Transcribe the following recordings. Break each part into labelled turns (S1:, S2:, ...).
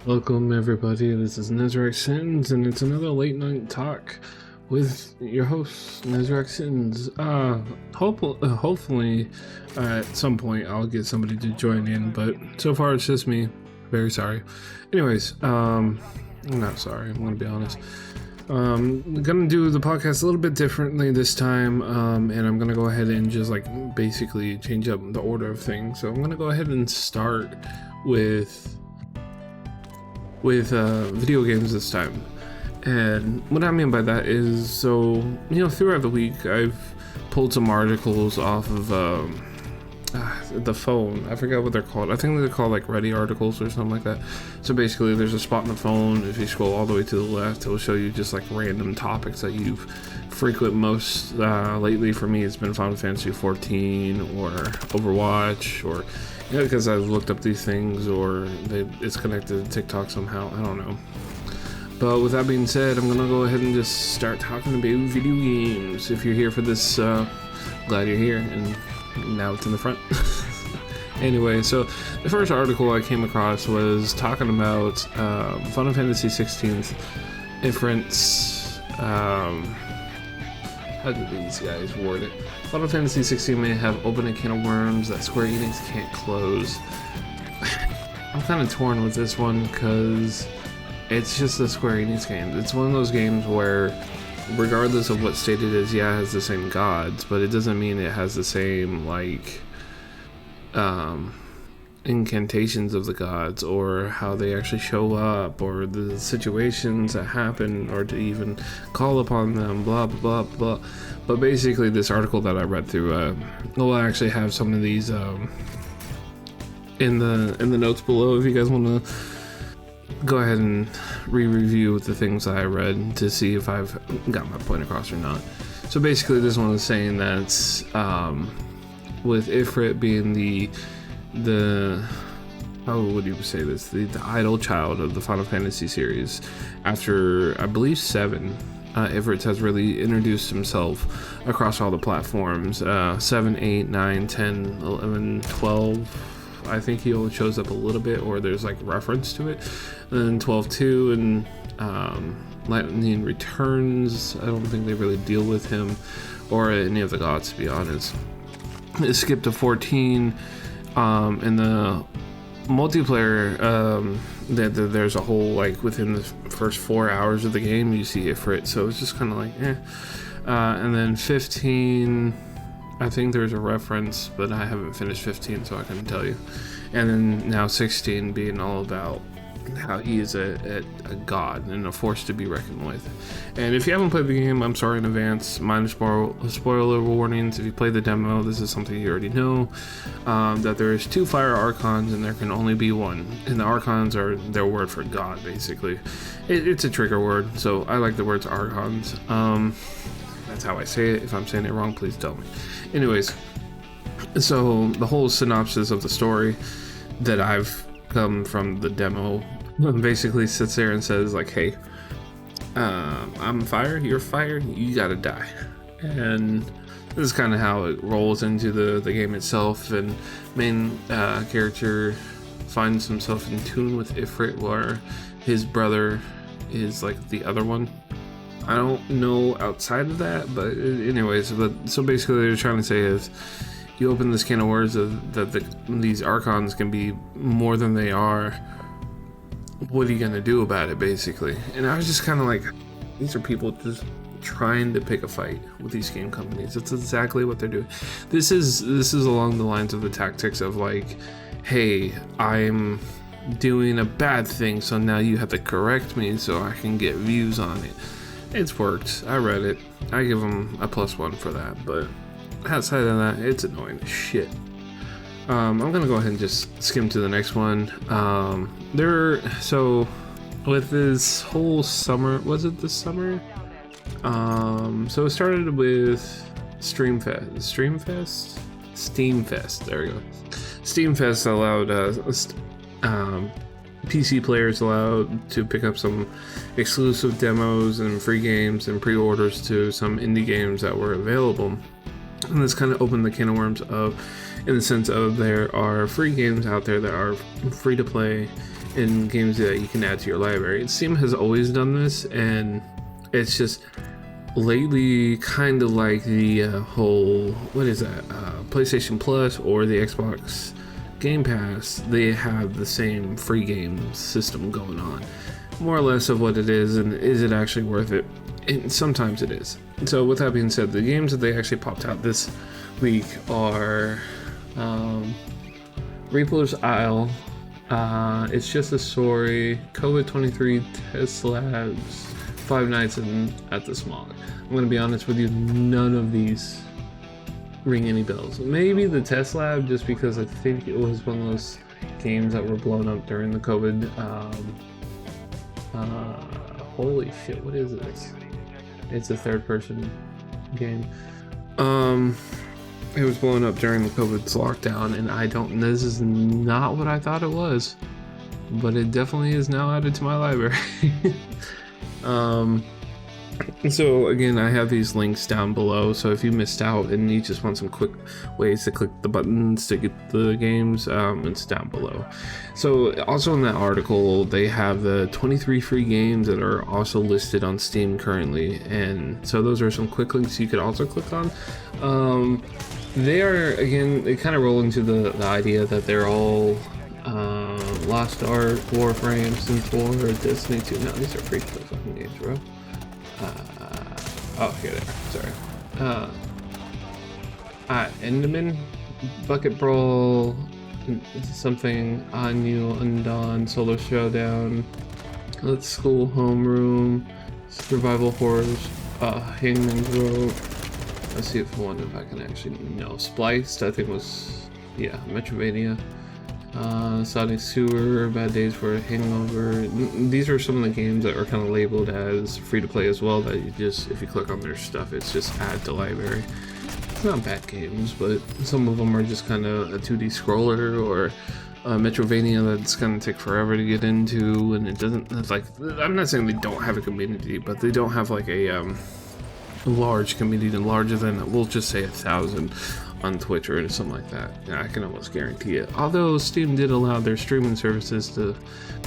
S1: Welcome everybody, this is Nezarec Sins, and it's another late night talk with your host, Nezarec Sins. Hopefully at some point I'll get somebody to join in, but so far it's just me. Very sorry. Anyways, I'm not sorry, I'm gonna be honest. I'm gonna do the podcast a little bit differently this time, and I'm gonna go ahead and just basically change up the order of things. So I'm gonna go ahead and start with video games this time. And what I mean by that is, so throughout the week I've pulled some articles off of the phone. I forgot what they're called. I think they're called like Ready articles or something like that. So basically there's a spot in the phone, if you scroll all the way to the left, it'll show you just like random topics that you've frequent most lately. For me, it's been Final Fantasy 14 or Overwatch, or because I've looked up these things, or it's connected to TikTok somehow. I don't know. But with that being said, I'm gonna go ahead and just start talking about video games. If you're here for this, glad you're here, and now it's in the front. Anyway, so the first article I came across was talking about Final Fantasy 16's Ifrit's, how do these guys word it? Final Fantasy 16 may have opened a can of worms that Square Enix can't close. I'm kind of torn with this one because it's just a Square Enix game. It's one of those games where, regardless of what state it is, yeah, it has the same gods, but it doesn't mean it has the same incantations of the gods, or how they actually show up, or the situations that happen, or to even call upon them, blah blah blah. But basically, this article that I read through will actually have some of these in the notes below if you guys want to go ahead and re-review the things that I read to see if I've got my point across or not. So basically, this one is saying that with Ifrit being the how would you say this, the idol child of the Final Fantasy series, after I believe 7, Ifrit has really introduced himself across all the platforms. 7, 8, 9, 10, 11, 12, I think he only shows up a little bit, or there's like reference to it. And then 12 2 and Lightning Returns, I don't think they really deal with him or any of the gods, to be honest. It skipped to 14. In the multiplayer, there's a whole, within the first 4 hours of the game, you see Ifrit, so it's just kind of and then 15, I think there's a reference, but I haven't finished 15, so I couldn't tell you. And then now 16 being all about how he is a god and a force to be reckoned with. And if you haven't played the game, I'm sorry in advance. Minor spoiler warnings. If you play the demo, this is something you already know, that there is 2 fire archons and there can only be one, and the archons are their word for god, basically. It's a trigger word, so I like the words archons. That's how I say it. If I'm saying it wrong, please tell me. Anyways, so the whole synopsis of the story that I've come from the demo basically sits there and says hey, I'm fire, you're fire, you gotta die. And this is kind of how it rolls into the game itself. And main character finds himself in tune with Ifrit, where his brother is the other one. I don't know outside of that, but anyways, so basically they're trying to say is, you open this can of worms that these archons can be more than they are. What are you gonna do about it, basically? And I was just kind of these are people just trying to pick a fight with these game companies. That's exactly what they're doing. This is along the lines of the tactics of hey, I'm doing a bad thing, so now you have to correct me so I can get views on it. It's worked. I read it. I give them a +1 for that, but outside of that, it's annoying as shit. I'm gonna go ahead and just skim to the next one. So with this whole summer, was it this summer? So it started with Steamfest. There we go. Steamfest allowed PC players allowed to pick up some exclusive demos and free games and pre-orders to some indie games that were available. And this kind of opened the can of worms in the sense of there are free games out there that are free to play and games that you can add to your library. Steam has always done this, and it's just lately kind of like the whole, what is that, PlayStation Plus or the Xbox Game Pass. They have the same free game system going on, more or less of what it is, and is it actually worth it? And sometimes it is. So with that being said, the games that they actually popped out this week are Reaper's Isle. It's just a story. COVID-23 Test Labs, Five Nights at the Smog. I'm gonna be honest with you, none of these ring any bells. Maybe the Test Lab, just because I think it was one of those games that were blown up during the COVID. Holy shit, what is this? It's a third-person game. It was blown up during the COVID's lockdown, and this is not what I thought it was, but it definitely is now added to my library. So again, I have these links down below, so if you missed out and you just want some quick ways to click the buttons to get the games, it's down below. So also in that article, they have the 23 free games that are also listed on Steam currently, and so those are some quick links you could also click on. They are, again, they kind of roll into the idea that they're all Lost Ark, Warframe, Sims 4, Destiny 2. No, these are free to play fucking games, bro. Oh, here they are. Sorry. Enderman, Bucket Brawl, something, Anu, Undawn, Solo Showdown, Let's School Homeroom, Survival Horrors, Hangman's Rope. Let's see if I can actually know. Spliced, I think was, yeah, Metrovania. Sonic Sewer, Bad Days for a Hangover. These are some of the games that are kind of labeled as free to play as well, that you just, if you click on their stuff, it's just add to library. It's not bad games, but some of them are just kind of a 2D scroller, or Metrovania that's gonna take forever to get into, and it doesn't, it's like, I'm not saying they don't have a community, but they don't have like a large community, larger than, we'll just say 1,000 on Twitch or something like that. Yeah, I can almost guarantee it. Although Steam did allow their streaming services to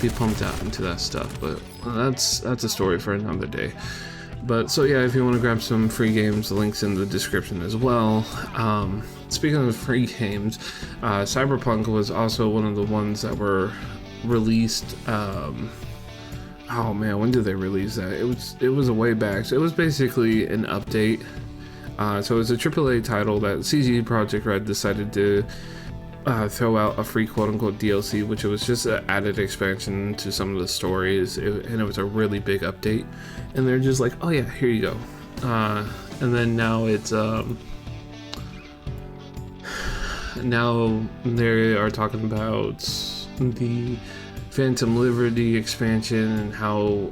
S1: be pumped out into that stuff, but that's a story for another day. But so yeah, if you want to grab some free games, the link's in the description as well. Speaking of free games, Cyberpunk was also one of the ones that were released. Oh man, when did they release that? It was a way back. So it was basically an update. So it was a AAA title that CD Projekt Red decided to throw out a free quote-unquote DLC, which it was just an added expansion to some of the stories, and it was a really big update. And they're just like, oh yeah, here you go. And then now it's now they are talking about the Phantom Liberty expansion and how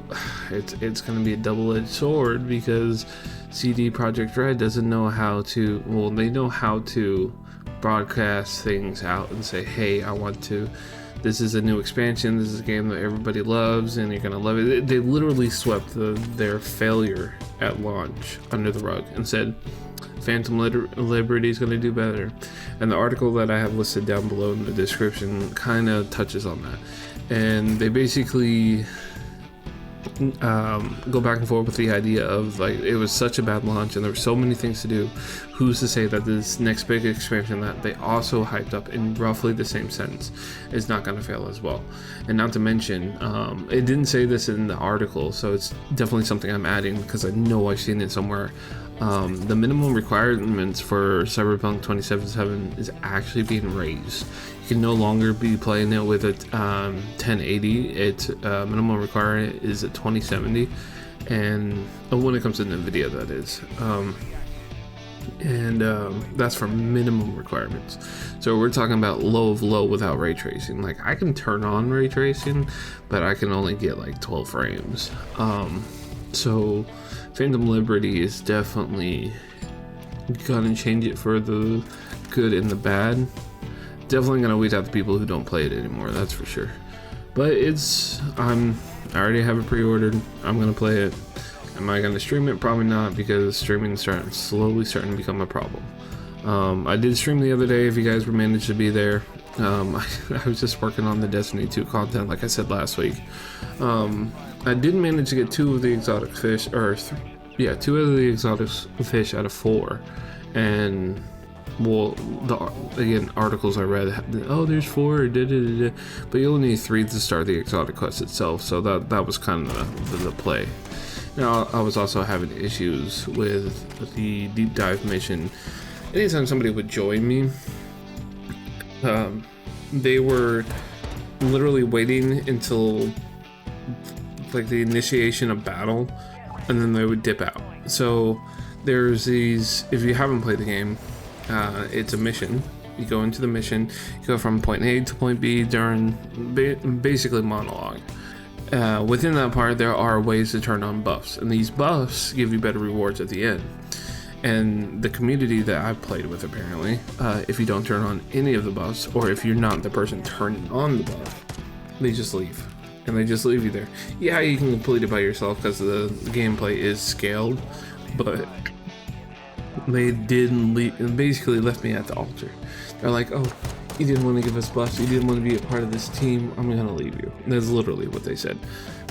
S1: it's going to be a double-edged sword, because CD Projekt Red doesn't know how to, well, they know how to broadcast things out and say, hey, this is a new expansion, this is a game that everybody loves and you're gonna love it. They literally swept their failure at launch under the rug and said Phantom Liberty is gonna do better. And the article that I have listed down below in the description kind of touches on that. And they basically go back and forth with the idea of, like, it was such a bad launch and there were so many things to do. Who's to say that this next big expansion that they also hyped up in roughly the same sentence is not going to fail as well? And not to mention, it didn't say this in the article, so it's definitely something I'm adding because I know I've seen it somewhere. The minimum requirements for Cyberpunk 2077 is actually being raised. You can no longer be playing it with a 1080. Its minimum requirement is a 2070, and when it comes to NVIDIA, that is. That's for minimum requirements. So we're talking about low of low without ray tracing. Like, I can turn on ray tracing, but I can only get like 12 frames. So Phantom Liberty is definitely gonna change it for the good and the bad. Definitely gonna weed out the people who don't play it anymore, that's for sure. But I already have it pre-ordered. I'm gonna play it. Am I gonna stream it? Probably not, because streaming is slowly starting to become a problem. I did stream the other day, if you guys managed to be there. I was just working on the Destiny 2 content, like I said last week. I did manage to get 2 of the exotic fish, 2 of the exotic fish out of 4, and well, articles I read, there's 4, but you only need 3 to start the exotic quest itself, so that was kind of the play. Now, I was also having issues with the deep dive mission. Anytime somebody would join me, they were literally waiting until like the initiation of battle, and then they would dip out. So there's these, if you haven't played the game, it's a mission. You go into the mission, you go from point A to point B during basically monologue. Within that part, there are ways to turn on buffs, and these buffs give you better rewards at the end. And the community that I've played with, apparently, if you don't turn on any of the buffs, or if you're not the person turning on the buff, they just leave. And they just leave you there. Yeah, you can complete it by yourself because the gameplay is scaled, but they didn't leave, and basically left me at the altar. They're like, oh, you didn't want to give us buffs, you didn't want to be a part of this team, I'm gonna leave you. And that's literally what they said.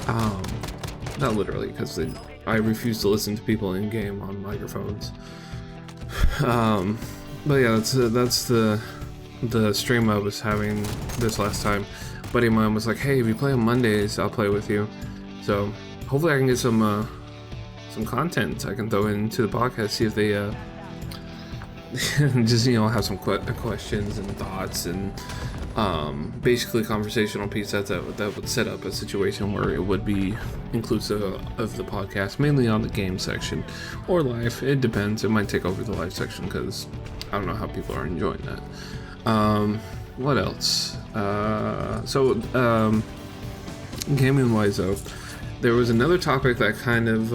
S1: Not literally, because I refuse to listen to people in game on microphones. But yeah, that's the stream I was having this last time. A buddy of mine was like, hey, if you play on Mondays, I'll play with you. So hopefully I can get some content I can throw into the podcast, see if they just have some questions and thoughts, and basically conversational piece that would set up a situation where it would be inclusive of the podcast, mainly on the game section or live. It depends. It might take over the live section because I don't know how people are enjoying that. What else? Gaming wise though, there was another topic that kind of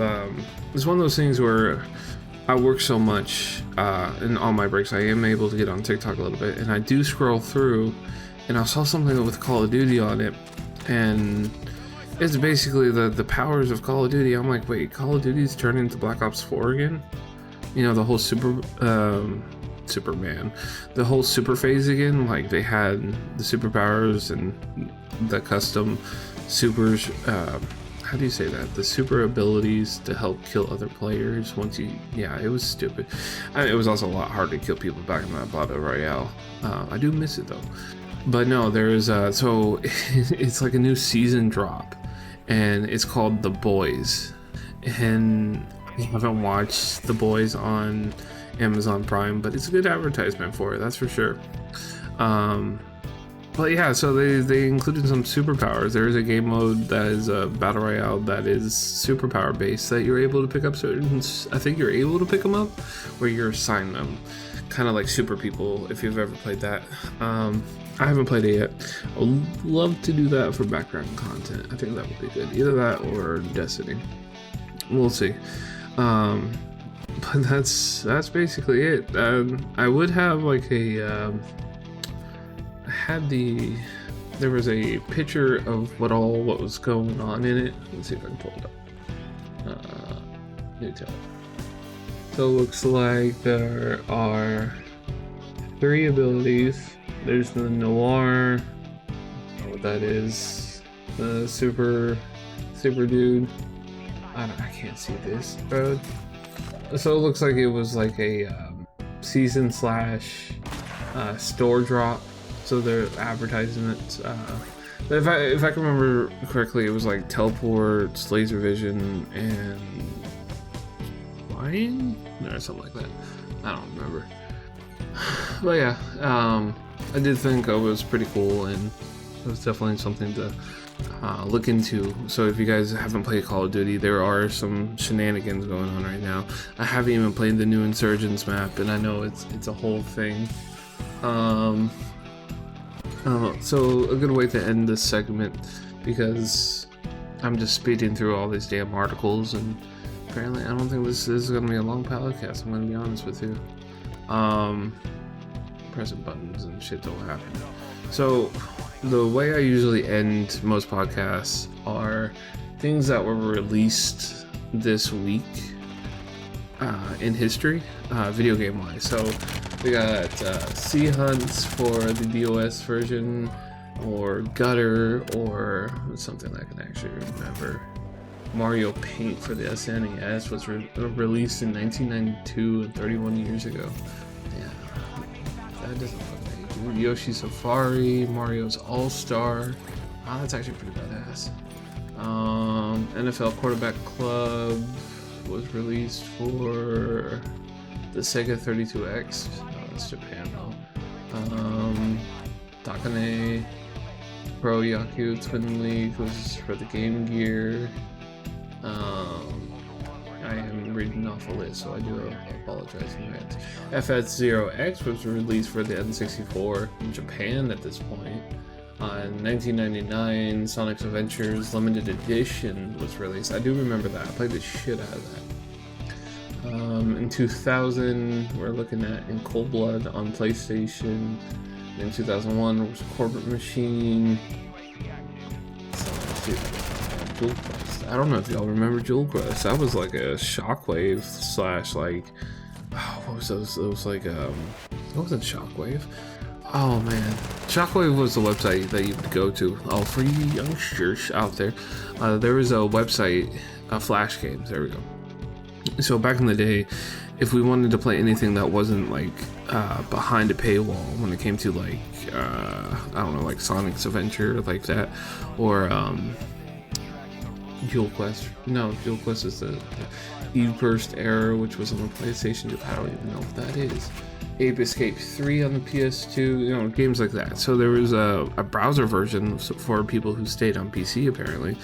S1: it's one of those things where I work so much, and on my breaks I am able to get on TikTok a little bit, and I do scroll through, and I saw something with Call of Duty on it, and it's basically the powers of Call of Duty. I'm like, wait, Call of Duty's turning into Black Ops 4 again? The whole Superman, the whole super phase again. Like, they had the superpowers and the custom supers, how do you say that? The super abilities to help kill other players once you... Yeah, it was stupid. It was also a lot harder to kill people back in that Battle Royale. I do miss it though. But no, there's so it's like a new season drop, and it's called The Boys. And I haven't watched The Boys on Amazon Prime, but it's a good advertisement for it, that's for sure. But yeah, so they included some superpowers. There is a game mode that is a battle royale that is superpower based, that you're able to pick up certain... I think you're able to pick them up, where you're assigned them, kind of like Super People, if you've ever played that. I haven't played it yet. I would love to do that for background content. I think that would be good. Either that or Destiny. We'll see. But that's basically it. I would have like a... there was a picture of what was going on in it. Let's see if I can pull it up. New tab. So it looks like there are 3 abilities. There's the Noir. I don't know what that is. The super dude. I can't see this, bro. So it looks like it was like a season / store drop. So they're advertising it. If I can remember correctly, it was like teleports, laser vision, and flying, or something like that. I don't remember. But yeah, I did think it was pretty cool, and it was definitely something to look into. So if you guys haven't played Call of Duty, there are some shenanigans going on right now. I haven't even played the new Insurgents map, and I know it's a whole thing. So a good way to end this segment, because I'm just speeding through all these damn articles, and apparently I don't think this is going to be a long podcast, I'm going to be honest with you. Pressing buttons and shit don't happen. So the way I usually end most podcasts are things that were released this week in history, video game wise. So We got Sea Hunts for the DOS version, or Gutter, or something I can actually remember. Mario Paint for the SNES was released in 1992 and 31 years ago. Yeah, that doesn't look right. Yoshi Safari, Mario's All-Star. Oh, that's actually pretty badass. NFL Quarterback Club was released for the Sega 32X. Oh, that's Japan though. Takane Pro Yaku Twin League was for the Game Gear. I am reading off a list, so I do apologize in advance. FS0X was released for the N64 in Japan at this point. In 1999, Sonic's Adventures Limited Edition was released. I do remember that. I played the shit out of that. In 2000, we're looking at In Cold Blood on PlayStation. In 2001, was Corporate Machine. Jewel Quest. I don't know if y'all remember Jewel Quest. That was like a Shockwave slash like, what was those? It was like it wasn't Shockwave. Oh man, Shockwave was the website that you would go to. Oh, for you youngsters out there, there was a website, Flash Games. There we go. So back in the day, if we wanted to play anything that wasn't like behind a paywall, when it came to like I don't know, like Sonic's Adventure, like that, or Jewel Quest. No, Jewel Quest is the Eve Burst Era, which was on the PlayStation 2. I don't even know what that is. Ape Escape 3 on the PS2, you know, games like that. So there was a browser version for people who stayed on PC, apparently.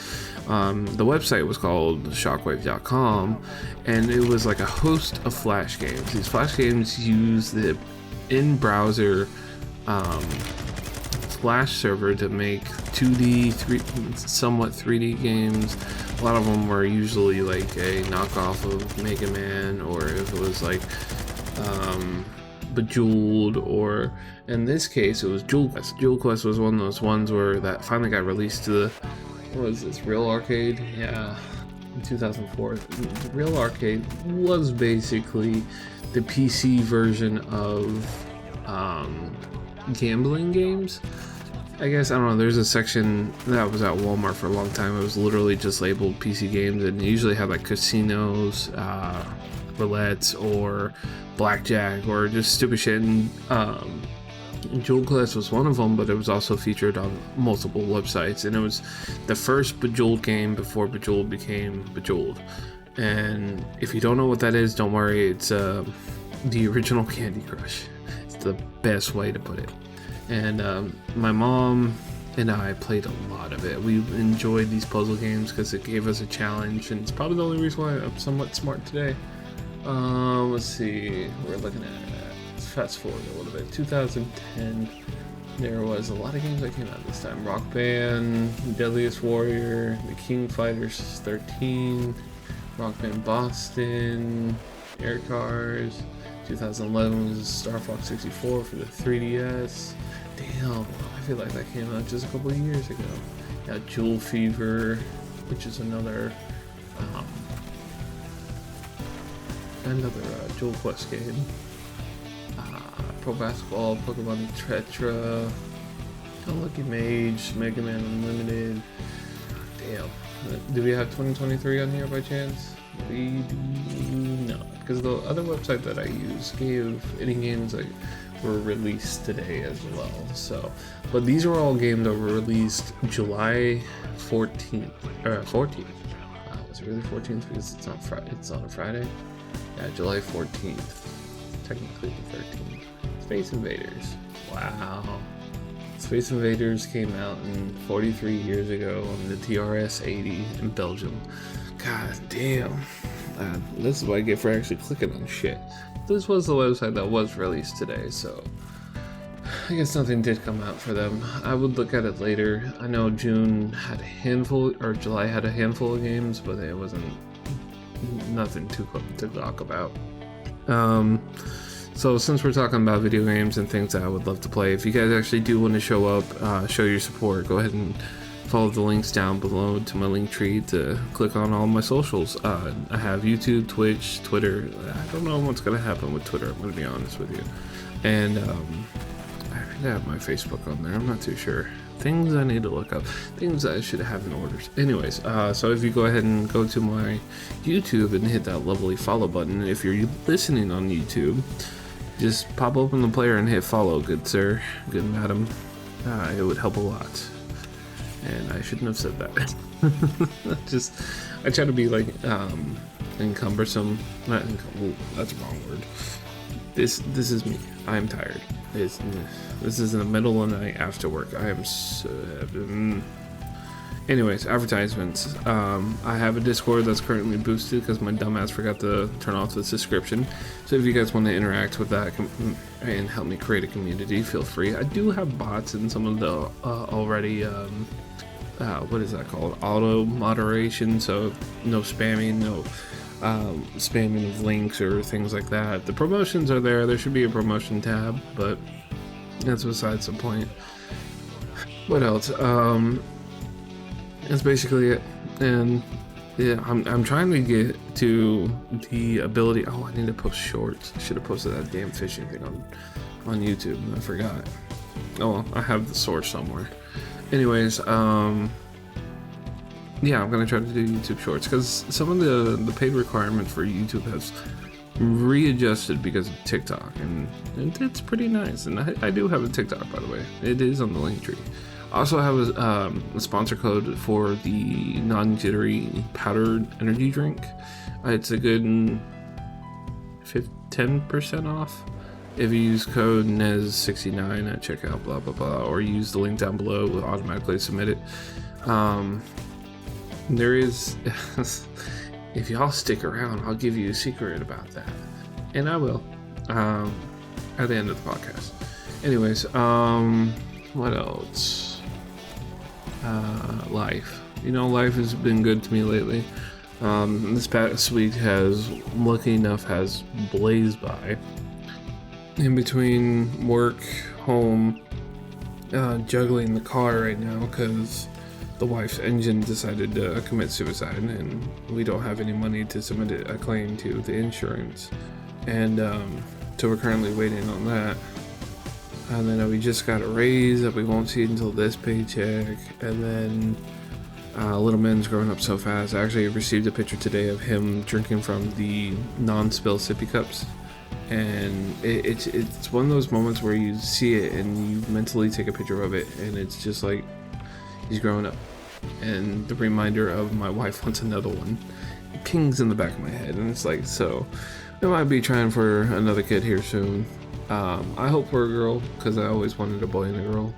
S1: The website was called shockwave.com, and it was like a host of Flash games. These Flash games use the in-browser Flash server to make 2D, somewhat 3D games. A lot of them were usually like a knockoff of Mega Man, or if it was like Bejeweled, or in this case it was Jewel Quest. Jewel Quest was one of those ones where that finally got released to the, what was this, Real Arcade? Yeah, in 2004. The Real Arcade was basically the PC version of gambling games, I guess. I don't know, there's a section that was at Walmart for a long time. It was literally just labeled PC games, and it usually had like casinos, roulettes, or blackjack, or just stupid shit. And Jewel Quest was one of them, but it was also featured on multiple websites, and it was the first Bejeweled game before Bejeweled became Bejeweled. And if you don't know what that is, don't worry, it's the original Candy Crush. It's the best way to put it. And my mom and I played a lot of it. We enjoyed these puzzle games because it gave us a challenge, and it's probably the only reason why I'm somewhat smart today. Let's see, we're looking at, let's fast forward a little bit. 2010, there was a lot of games that came out this time. Rock Band, Deadliest Warrior, The King Fighters 13, Rock Band Boston, Air Cars. 2011 was Star Fox 64 for the 3DS. Damn, I feel like that came out just a couple of years ago. Yeah, Jewel Fever, which is another Jewel Quest game. Pro Basketball, Pokemon Tetra, Lucky Mage, Mega Man Unlimited. Damn. Do we have 2023 on here by chance? We do not, because the other website that I use gave any games that were released today as well. So, but these are all games that were released July 14th. 14th. Wow, was it really 14th because it's on Friday? It's on a Friday. Yeah, July 14th. Technically the 13th. Space Invaders. Wow. Space Invaders came out 43 years ago on the TRS-80 in Belgium. God damn. This is what I get for actually clicking on shit. This was the website that was released today, so I guess something did come out for them. I would look at it later. I know June had a handful, or July had a handful of games, but it wasn't nothing to talk about. So since we're talking about video games and things that I would love to play, if you guys actually do want to show up, show your support, go ahead and follow the links down below to my link tree to click on all my socials. I have YouTube, Twitch, Twitter. I don't know what's going to happen with Twitter, I'm going to be honest with you. And I think I have my Facebook on there. I'm not too sure. Things I need to look up. Things I should have in orders. Anyways, so if you go ahead and go to my YouTube and hit that lovely follow button, if you're listening on YouTube, just pop open the player and hit follow, good sir, good madam. It would help a lot. And I shouldn't have said that. I try to be like encumbersome. Not that's the wrong word. This is me. I'm tired. This is in the middle of the night after work. I am so... Anyways, advertisements. I have a Discord that's currently boosted because my dumbass forgot to turn off the subscription. So if you guys want to interact with that and help me create a community, feel free. I do have bots in some of the already... what is that called? Auto moderation, so no spamming, no spamming of links or things like that. The promotions are there. There should be a promotion tab, but that's besides the point. What else? That's basically it. And yeah, I'm trying to get to the ability. Oh, I need to post shorts. I should have posted that damn fishing thing on YouTube. I forgot. Oh well, I have the source somewhere. Anyways, yeah, I'm gonna try to do YouTube Shorts because some of the paid requirement for YouTube has readjusted because of TikTok, and it's pretty nice. And I do have a TikTok, by the way. It is on the link tree. I also have a sponsor code for the non-jittery powdered energy drink. It's a good 10% off if you use code NES69 at checkout, blah blah blah, or use the link down below. It will automatically submit it. There is, if y'all stick around, I'll give you a secret about that, and I will at the end of the podcast. Anyways, what else? Life. Life has been good to me lately. This past week has, lucky enough, has blazed by. In between work, home, juggling the car right now because the wife's engine decided to commit suicide, and we don't have any money to submit a claim to the insurance, and so we're currently waiting on that. And then we just got a raise that we won't see until this paycheck, and then little man's growing up so fast. I actually received a picture today of him drinking from the non-spill sippy cups, and it's one of those moments where you see it and you mentally take a picture of it, and it's just like he's growing up. And the reminder of my wife wants another one pings in the back of my head, and it's like, so I might be trying for another kid here soon. I hope for a girl because I always wanted a boy and a girl.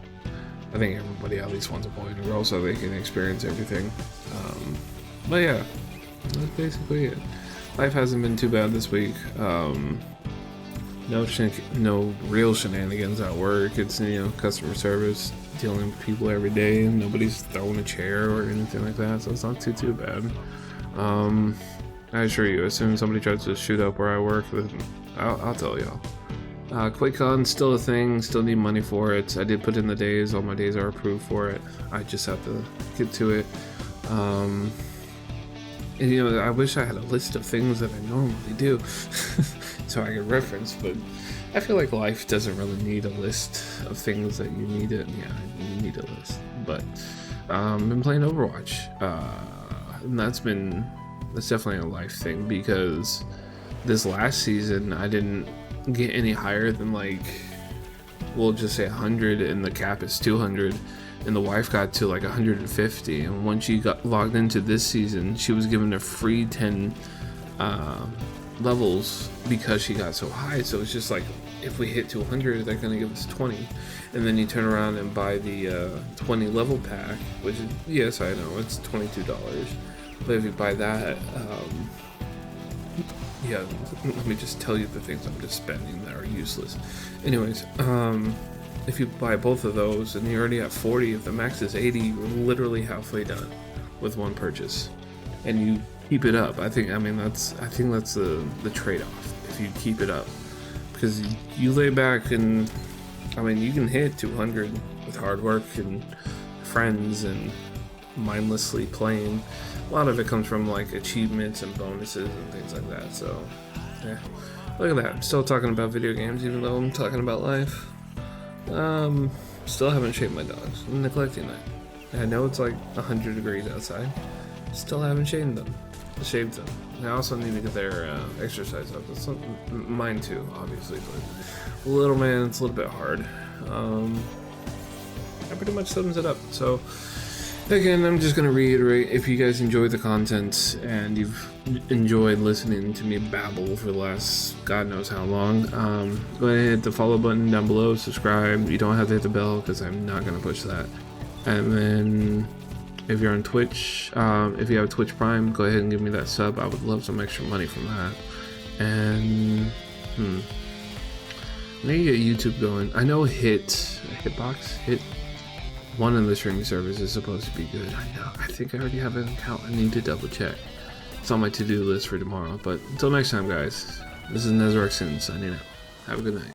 S1: I think everybody at least wants a boy and a girl so they can experience everything. But yeah, that's basically it. Life hasn't been too bad this week. No real shenanigans at work. It's customer service, dealing with people every day, and nobody's throwing a chair or anything like that, so it's not too bad. I assure you, as soon as somebody tries to shoot up where I work, then I'll tell y'all. QuakeCon's still a thing, still need money for it. I did put in the days, all my days are approved for it. I just have to get to it. And I wish I had a list of things that I normally do so I could reference, but I feel like life doesn't really need a list of things that you need it. Yeah, you need a list. But been playing Overwatch. And that's definitely a life thing, because this last season I didn't get any higher than, like, we'll just say 100, and the cap is 200, and the wife got to like 150, and when she got logged into this season, she was given a free 10 levels because she got so high. So it's just like, if we hit 200, they're gonna give us 20, and then you turn around and buy the 20 level pack, which is, yes, I know it's $22, but if you buy that, yeah, let me just tell you the things I'm just spending that are useless. Anyways, if you buy both of those and you're already at 40, if the max is 80, you're literally halfway done with one purchase, and you keep it up. I think that's the trade-off. If you keep it up, because you lay back and you can hit 200 with hard work and friends and mindlessly playing. A lot of it comes from like achievements and bonuses and things like that. So yeah, Look at that. I'm still talking about video games, even though I'm talking about life. Still haven't shaved my dogs. I'm neglecting that. I know it's like 100 degrees outside. Still haven't shaved them. I also need to get their exercise up. It's mine too, obviously, but little man, it's a little bit hard. That pretty much sums it up. So again, I'm just gonna reiterate, if you guys enjoy the content and you've enjoyed listening to me babble for the last God knows how long, go ahead and hit the follow button down below, subscribe. You don't have to hit the bell because I'm not gonna push that. And then if you're on Twitch, if you have Twitch Prime, go ahead and give me that sub. I would love some extra money from that. And I need to get YouTube going. I know Hitbox, one of the streaming services is supposed to be good. I know. I think I already have an account. I need to double check. It's on my to-do list for tomorrow. But until next time, guys, this is Nezarec Sin signing out. Have a good night.